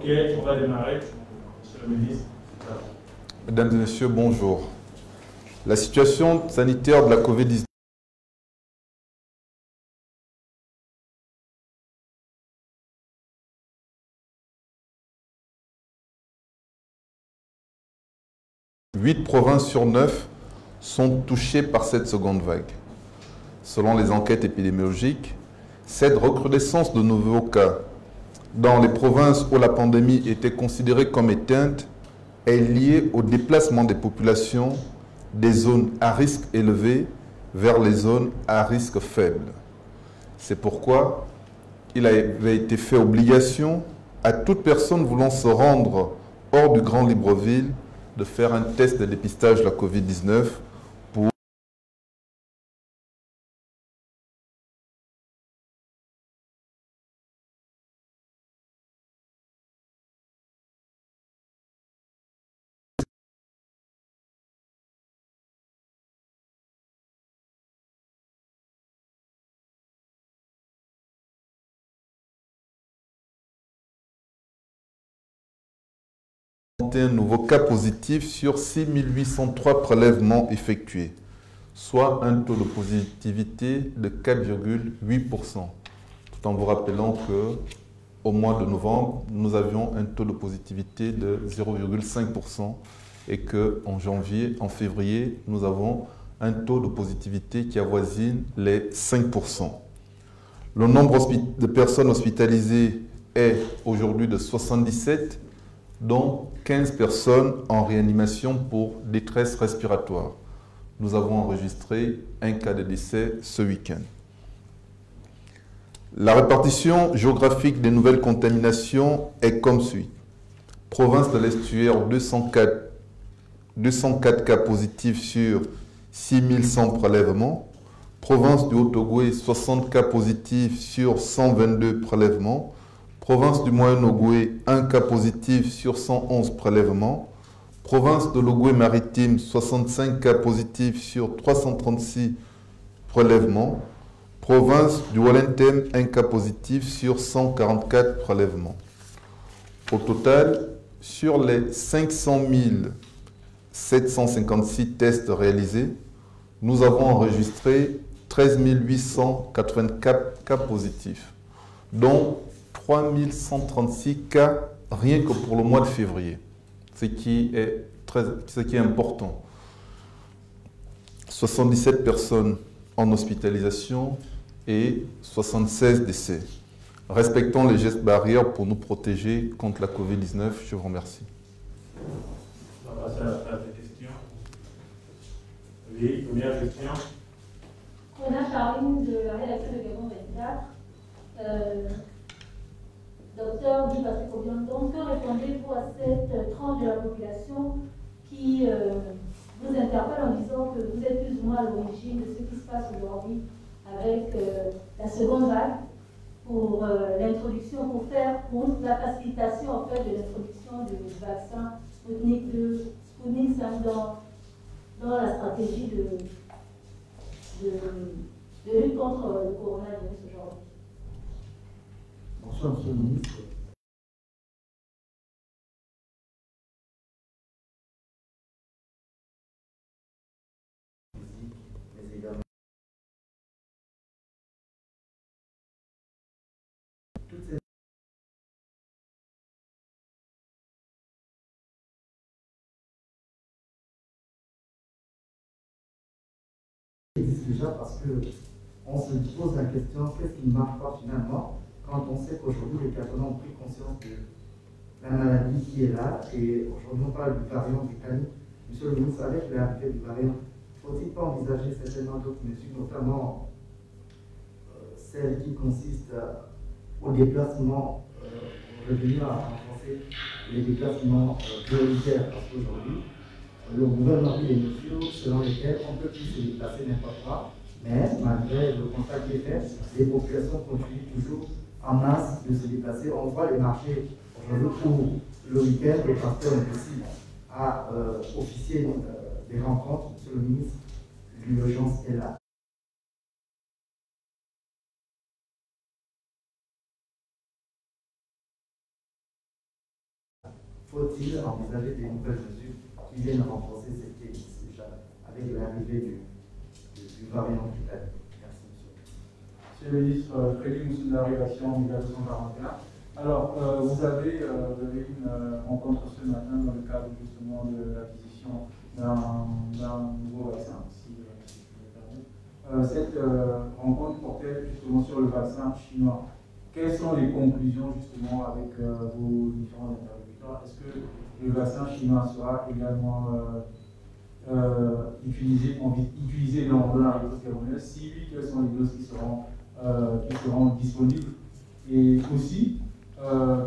on va démarrer. Monsieur le ministre. Mesdames et messieurs, bonjour. La situation sanitaire de la COVID-19 8 provinces sur 9 sont touchées par cette seconde vague. Selon les enquêtes épidémiologiques, cette recrudescence de nouveaux cas dans les provinces où la pandémie était considérée comme éteinte est liée au déplacement des populations des zones à risque élevé vers les zones à risque faible. C'est pourquoi il avait été fait obligation à toute personne voulant se rendre hors du Grand Libreville de faire un test de dépistage de la COVID-19 pour un nouveau cas positif sur 6 803 prélèvements effectués, soit un taux de positivité de 4,8%. Tout en vous rappelant qu'au mois de novembre, nous avions un taux de positivité de 0,5% et qu'en janvier, en février, nous avons un taux de positivité qui avoisine les 5%. Le nombre de personnes hospitalisées est aujourd'hui de 77, dont 15 personnes en réanimation pour détresse respiratoire. Nous avons enregistré un cas de décès ce week-end. La répartition géographique des nouvelles contaminations est comme suit. Province de l'Estuaire, 204 cas positifs sur 6100 prélèvements. Province du Haut-Ogooué, 60 cas positifs sur 122 prélèvements. Province du Moyen-Ogooué, 1 cas positif sur 111 prélèvements. Province de l'Ogooué-Maritime, 65 cas positifs sur 336 prélèvements. Province du Walentem, 1 cas positif sur 144 prélèvements. Au total, sur les 500 756 tests réalisés, nous avons enregistré 13 884 cas positifs, dont 3136 cas rien que pour le mois de février, ce qui est important. 77 personnes en hospitalisation et 76 décès. Respectons les gestes barrières pour nous protéger contre la COVID-19. Je vous remercie. On va passer à des questions. Oui, première question. Rona Charline de la rédaction de Gabon 24. Docteur Guy Patrick Obiandon, que répondez-vous à cette tranche de la population qui vous interpelle en disant que vous êtes plus ou moins à l'origine de ce qui se passe aujourd'hui avec la seconde vague pour l'introduction, pour la facilitation en fait de l'introduction du vaccin Sputnik 2, Sputnik 5 dans la stratégie de lutte contre le coronavirus aujourd'hui? Bonsoir, Monsieur le ministre. Mais également toutes ces existent déjà parce qu'on se pose la question qu'est-ce qui ne marche pas finalement quand on sait qu'aujourd'hui les personnes ont pris conscience de la maladie qui est là, et aujourd'hui on parle du variant britannique. Monsieur le ministre, avec l'arrivée du variant, faut-il pas envisager certainement d'autres mesures, notamment celles qui consistent au déplacement, revenir à renforcer les déplacements prioritaires, parce qu'aujourd'hui, le gouvernement a pris des mesures selon lesquelles on ne peut plus se déplacer n'importe quoi, mais malgré le contact qui est fait, les populations continuent toujours en masse de se déplacer. On voit les marchés aujourd'hui pour le week-end, le pasteur aussi a officié des rencontres. Monsieur le ministre, l'urgence est là. faut-il envisager des nouvelles mesures qui viennent renforcer cette qui existe déjà avec l'arrivée du variant britannique? Merci, monsieur. Monsieur le ministre, Frédéric Moussundari, Action 1941. Alors, vous avez une rencontre ce matin dans le cadre justement de l'acquisition d'un nouveau vaccin, si je me permets. Cette rencontre portait justement sur le vaccin chinois. Quelles sont les conclusions justement avec vos différents interlocuteurs? Est-ce que le vaccin chinois sera également utilisé dans la République gabonaise? Si oui, quelles sont les doses qui seront disponibles? Et aussi,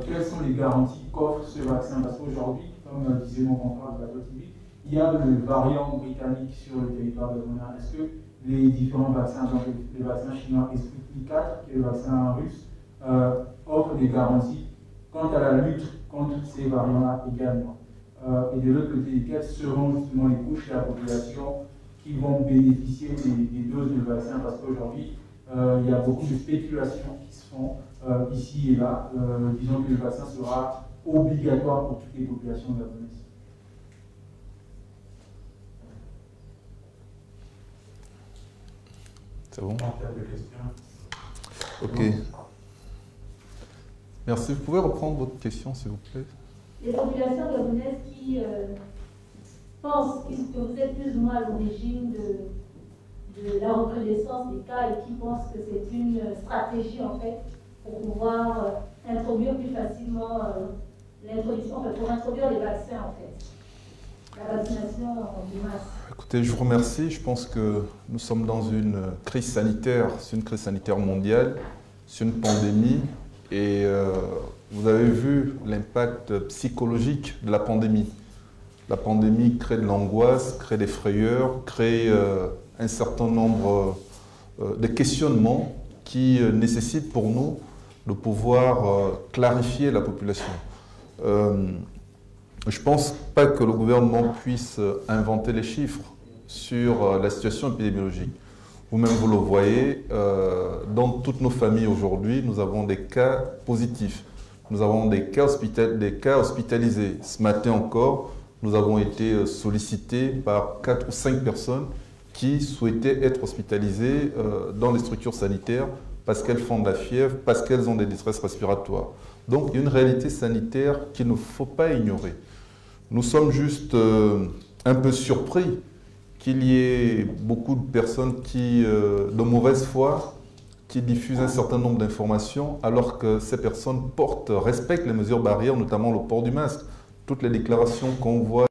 quelles sont les garanties qu'offre ce vaccin? Parce qu'aujourd'hui, comme disait mon confrère de la TV, il y a le variant britannique sur le territoire gabonais. Est-ce que les différents vaccins, donc les vaccins chinois et Sputnik 4, qui est le vaccin russe, offrent des garanties quant à la lutte contre ces variants-là également? Et de l'autre côté, quelles seront justement les couches de la population qui vont bénéficier des doses de vaccin? Parce qu'aujourd'hui, il y a beaucoup de spéculations qui se font ici et là. Disons que le vaccin sera obligatoire pour toutes les populations gabonaises. C'est bon? En termes de questions. Ok. Merci. Vous pouvez reprendre votre question, s'il vous plaît? Les populations gabonaises qui pensent que vous êtes plus ou moins à l'origine de la recrudescence des cas et qui pensent que c'est une stratégie en fait pour pouvoir introduire plus facilement l'introduction, pour introduire les vaccins en fait, la vaccination de masse. Écoutez, je vous remercie. Je pense que nous sommes dans une crise sanitaire. C'est une crise sanitaire mondiale. C'est une pandémie. Et vous avez vu l'impact psychologique de la pandémie. La pandémie crée de l'angoisse, crée des frayeurs, crée un certain nombre de questionnements qui nécessitent pour nous de pouvoir clarifier la population. Je ne pense pas que le gouvernement puisse inventer les chiffres sur la situation épidémiologique. Vous-même, vous le voyez, dans toutes nos familles aujourd'hui, nous avons des cas positifs. Nous avons des cas hospitalisés. Ce matin encore, nous avons été sollicités par 4 ou 5 personnes qui souhaitaient être hospitalisées dans les structures sanitaires parce qu'elles font de la fièvre, parce qu'elles ont des détresses respiratoires. Donc, il y a une réalité sanitaire qu'il ne faut pas ignorer. Nous sommes juste un peu surpris qu'il y ait beaucoup de personnes qui, de mauvaise foi, qui diffusent un certain nombre d'informations alors que ces personnes respectent les mesures barrières, notamment le port du masque. Toutes les déclarations qu'on voit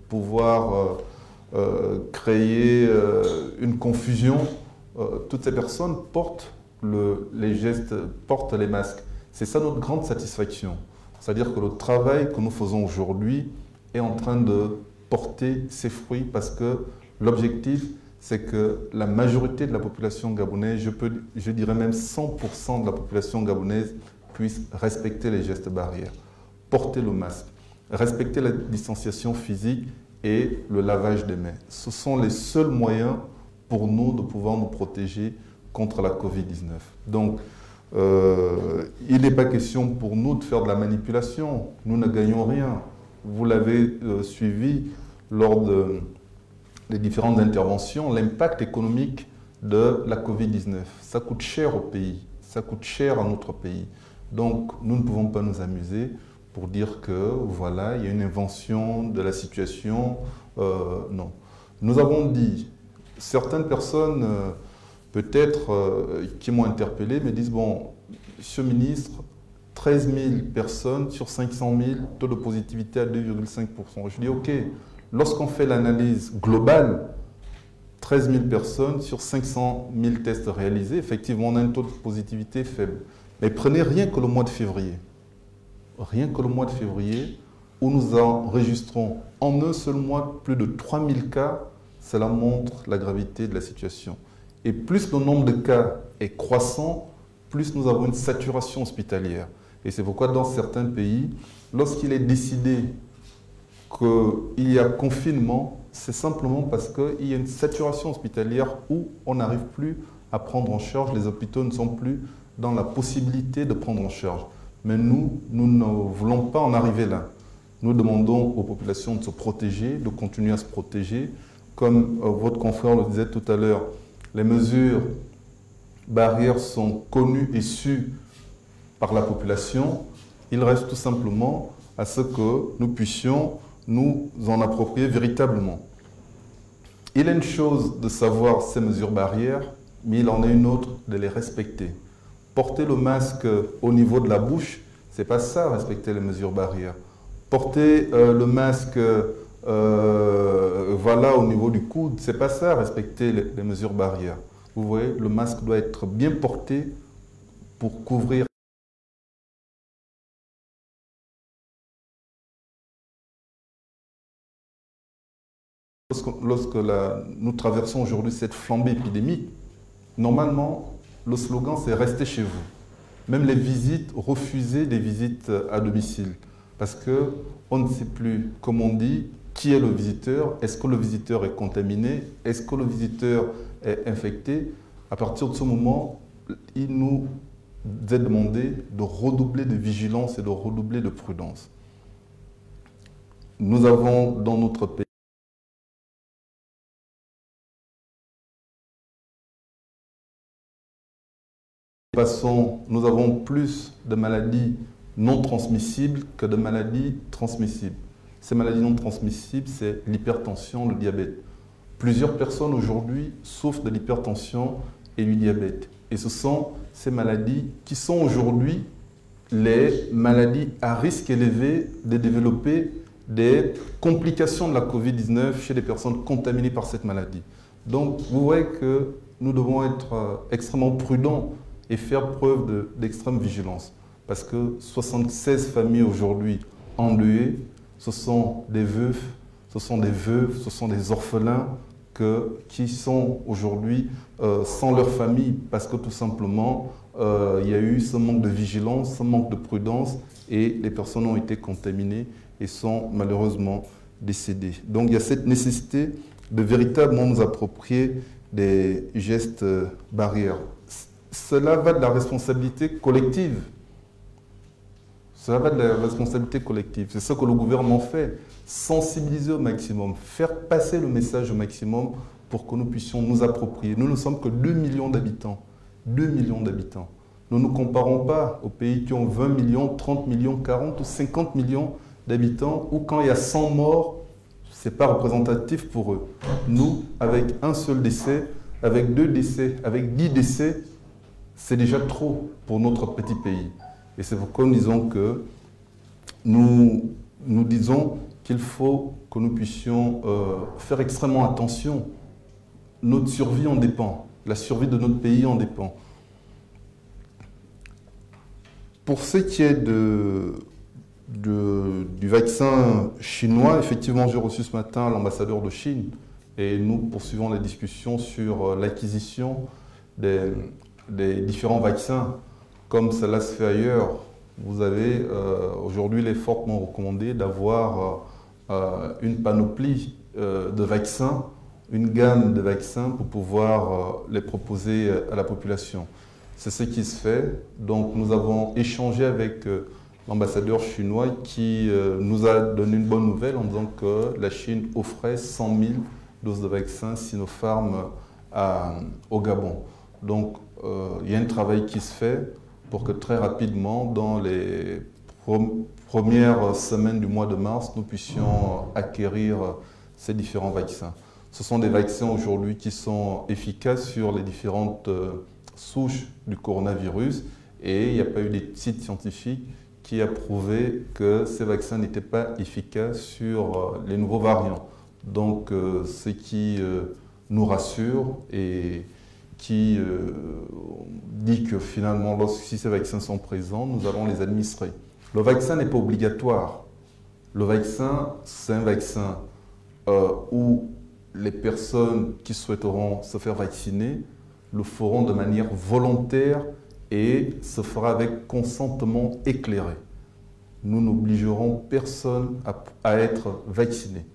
pouvoir créer une confusion, toutes ces personnes portent les gestes, portent les masques. C'est ça notre grande satisfaction. C'est-à-dire que le travail que nous faisons aujourd'hui est en train de porter ses fruits parce que l'objectif, c'est que la majorité de la population gabonaise, je dirais même 100% de la population gabonaise, puisse respecter les gestes barrières, porter le masque, respecter la distanciation physique et le lavage des mains. Ce sont les seuls moyens pour nous de pouvoir nous protéger contre la Covid-19. Donc, il n'est pas question pour nous de faire de la manipulation. Nous ne gagnons rien. Vous l'avez suivi lors des différentes interventions, l'impact économique de la Covid-19. Ça coûte cher au pays, ça coûte cher à notre pays. Donc, nous ne pouvons pas nous amuser pour dire que, voilà, il y a une invention de la situation. Non. Nous avons dit, certaines personnes... peut-être qui m'ont interpellé, me disent, bon, Monsieur le ministre, 13 000 personnes sur 500 000, taux de positivité à 2,5%. Je dis, ok, lorsqu'on fait l'analyse globale, 13 000 personnes sur 500 000 tests réalisés, effectivement, on a un taux de positivité faible. Mais prenez rien que le mois de février. Rien que le mois de février, où nous enregistrons en un seul mois plus de 3 000 cas, cela montre la gravité de la situation. Et plus le nombre de cas est croissant, plus nous avons une saturation hospitalière. Et c'est pourquoi dans certains pays, lorsqu'il est décidé qu'il y a confinement, c'est simplement parce qu'il y a une saturation hospitalière où on n'arrive plus à prendre en charge, les hôpitaux ne sont plus dans la possibilité de prendre en charge. Mais nous ne voulons pas en arriver là. Nous demandons aux populations de se protéger, de continuer à se protéger. Comme votre confrère le disait tout à l'heure, les mesures barrières sont connues et sues par la population. Il reste tout simplement à ce que nous puissions nous en approprier véritablement. Il est une chose de savoir ces mesures barrières, mais il en est une autre de les respecter. Porter le masque au niveau de la bouche, c'est pas ça, respecter les mesures barrières. Porter le masque voilà, au niveau du coude, c'est pas ça, respecter les mesures barrières. Vous voyez, le masque doit être bien porté pour couvrir. Lorsque nous traversons aujourd'hui cette flambée épidémique, normalement, le slogan c'est « Restez chez vous ». Même les visites, refuser des visites à domicile. Parce qu'on ne sait plus, comme on dit, qui est le visiteur. Est-ce que le visiteur est contaminé? Est-ce que le visiteur est infecté? À partir de ce moment, il nous est demandé de redoubler de vigilance et de redoubler de prudence. Nous avons dans notre pays nous avons plus de maladies non transmissibles que de maladies transmissibles. Ces maladies non transmissibles, c'est l'hypertension, le diabète. Plusieurs personnes aujourd'hui souffrent de l'hypertension et du diabète. Et ce sont ces maladies qui sont aujourd'hui les maladies à risque élevé de développer des complications de la Covid-19 chez les personnes contaminées par cette maladie. Donc, vous voyez que nous devons être extrêmement prudents et faire preuve d'extrême vigilance. Parce que 76 familles aujourd'hui endeuillées, ce sont des veufs, ce sont des veuves, ce sont des orphelins qui sont aujourd'hui sans leur famille parce que tout simplement, il y a eu ce manque de vigilance, ce manque de prudence et les personnes ont été contaminées et sont malheureusement décédées. Donc il y a cette nécessité de véritablement nous approprier des gestes barrières. Cela va de la responsabilité collective. Cela va de la responsabilité collective. C'est ce que le gouvernement fait. Sensibiliser au maximum, faire passer le message au maximum pour que nous puissions nous approprier. Nous ne sommes que 2 millions d'habitants. 2 millions d'habitants. Nous ne nous comparons pas aux pays qui ont 20 millions, 30 millions, 40 ou 50 millions d'habitants où quand il y a 100 morts, ce n'est pas représentatif pour eux. Nous, avec un seul décès, avec 2 décès, avec 10 décès, c'est déjà trop pour notre petit pays. Et c'est pourquoi nous disons que nous disons qu'il faut que nous puissions faire extrêmement attention. Notre survie en dépend. La survie de notre pays en dépend. Pour ce qui est du vaccin chinois, effectivement, j'ai reçu ce matin l'ambassadeur de Chine et nous poursuivons les discussions sur l'acquisition des différents vaccins. Comme cela se fait ailleurs, vous avez aujourd'hui, il est fortement recommandé d'avoir une panoplie de vaccins, une gamme de vaccins pour pouvoir les proposer à la population. C'est ce qui se fait. Donc nous avons échangé avec l'ambassadeur chinois qui nous a donné une bonne nouvelle en disant que la Chine offrait 100 000 doses de vaccins Sinopharm au Gabon. Donc il y a un travail qui se fait pour que très rapidement, dans les premières semaines du mois de mars, nous puissions acquérir ces différents vaccins. Ce sont des vaccins aujourd'hui qui sont efficaces sur les différentes souches du coronavirus et il n'y a pas eu d'études scientifiques qui a prouvé que ces vaccins n'étaient pas efficaces sur les nouveaux variants. Donc ce qui nous rassure et qui dit que finalement, si ces vaccins sont présents, nous allons les administrer. Le vaccin n'est pas obligatoire. Le vaccin, c'est un vaccin où les personnes qui souhaiteront se faire vacciner le feront de manière volontaire et se fera avec consentement éclairé. Nous n'obligerons personne à être vacciné.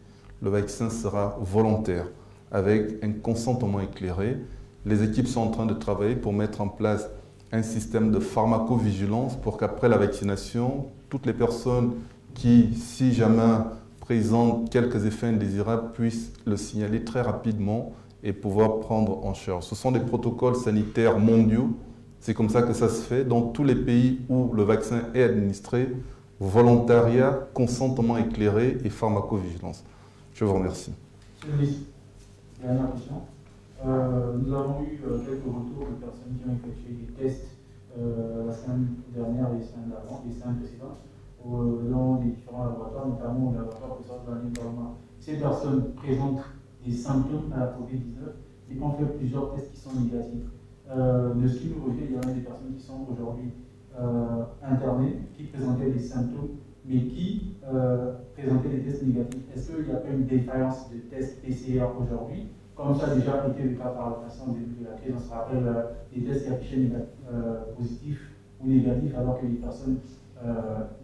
Le vaccin sera volontaire, avec un consentement éclairé. Les équipes sont en train de travailler pour mettre en place un système de pharmacovigilance pour qu'après la vaccination, toutes les personnes qui, si jamais présentent quelques effets indésirables, puissent le signaler très rapidement et pouvoir prendre en charge. Ce sont des protocoles sanitaires mondiaux. C'est comme ça que ça se fait dans tous les pays où le vaccin est administré. Volontariat, consentement éclairé et pharmacovigilance. Je vous remercie. Monsieur le ministre, dernière question. Nous avons eu quelques retours de personnes qui ont effectué des tests la semaine dernière et les semaines d'avant, les semaines précédentes, dans les différents laboratoires, notamment le laboratoire professeur de l'année Barma. Ces personnes présentent des symptômes à la COVID-19 et ont fait plusieurs tests qui sont négatifs. De ce qui nous revient, il y a des personnes qui sont aujourd'hui internées, qui présentaient des symptômes, mais qui présentaient des tests négatifs. Est-ce qu'il n'y a pas une défaillance de tests PCR aujourd'hui, comme ça a déjà été le cas par le passé au début de la crise? On se rappelle des tests qui affichaient positifs ou négatifs alors que les personnes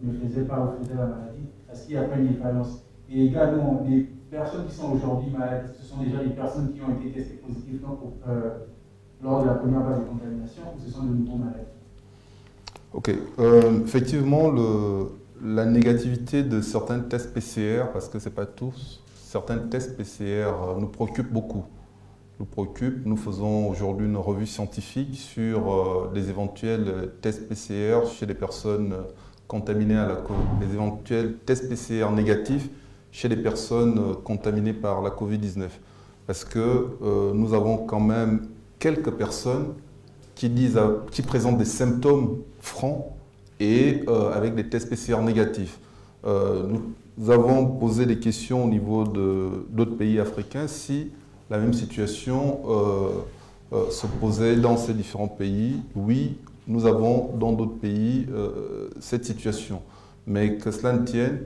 ne faisaient pas ou faisaient la maladie. Est-ce qu'il n'y a pas une défaillance? Et également, les personnes qui sont aujourd'hui malades, ce sont déjà les personnes qui ont été testées positives lors de la première vague de contamination ou ce sont de nouveaux malades? Ok. Effectivement, la négativité de certains tests PCR, parce que ce n'est pas tous, certains tests PCR nous préoccupent beaucoup. Nous faisons aujourd'hui une revue scientifique sur les éventuels tests PCR chez les personnes contaminées à la COVID, les éventuels tests PCR négatifs chez les personnes contaminées par la COVID-19. Parce que nous avons quand même quelques personnes qui présentent des symptômes francs et avec des tests PCR négatifs. Nous avons posé des questions au niveau d'autres pays africains si la même situation se posait dans ces différents pays. Oui, nous avons dans d'autres pays cette situation. Mais que cela ne tienne,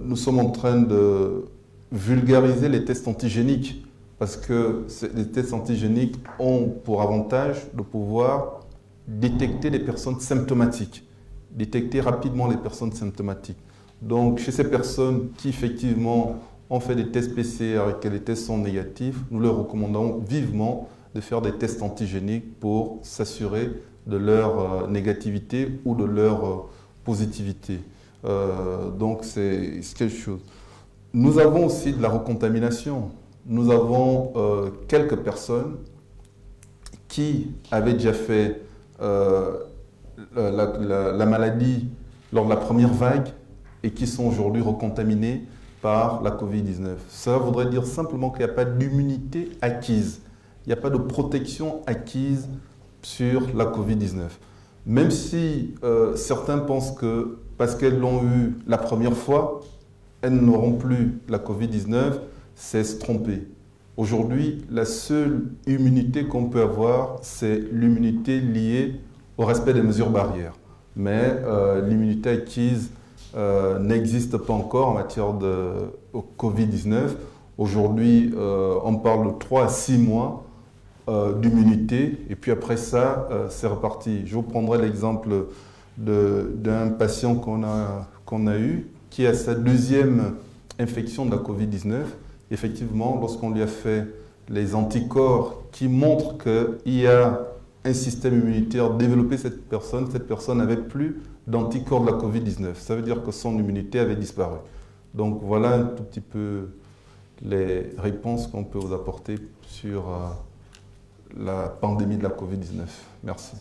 nous sommes en train de vulgariser les tests antigéniques parce que les tests antigéniques ont pour avantage de pouvoir détecter les personnes symptomatiques, détecter rapidement les personnes symptomatiques. Donc, chez ces personnes qui, effectivement, ont fait des tests PCR et que les tests sont négatifs, nous leur recommandons vivement de faire des tests antigéniques pour s'assurer de leur négativité ou de leur positivité. Donc, c'est quelque chose. Nous avons aussi de la recontamination. Nous avons quelques personnes qui avaient déjà fait la maladie lors de la première vague et qui sont aujourd'hui recontaminées par la COVID-19. Ça voudrait dire simplement qu'il n'y a pas d'immunité acquise. Il n'y a pas de protection acquise sur la COVID-19. Même si certains pensent que parce qu'elles l'ont eu la première fois, elles n'auront plus la COVID-19, c'est se tromper. Aujourd'hui, la seule immunité qu'on peut avoir, c'est l'immunité liée au respect des mesures barrières. Mais l'immunité acquise n'existe pas encore en matière de Covid-19. Aujourd'hui, on parle de 3 à 6 mois d'immunité et puis après ça, c'est reparti. Je vous prendrai l'exemple d'un patient qu'on a eu qui a sa deuxième infection de la Covid-19. Effectivement, lorsqu'on lui a fait les anticorps qui montrent qu'il y a un système immunitaire développé, cette personne n'avait plus d'anticorps de la Covid-19. Ça veut dire que son immunité avait disparu. Donc voilà un tout petit peu les réponses qu'on peut vous apporter sur la pandémie de la Covid-19. Merci.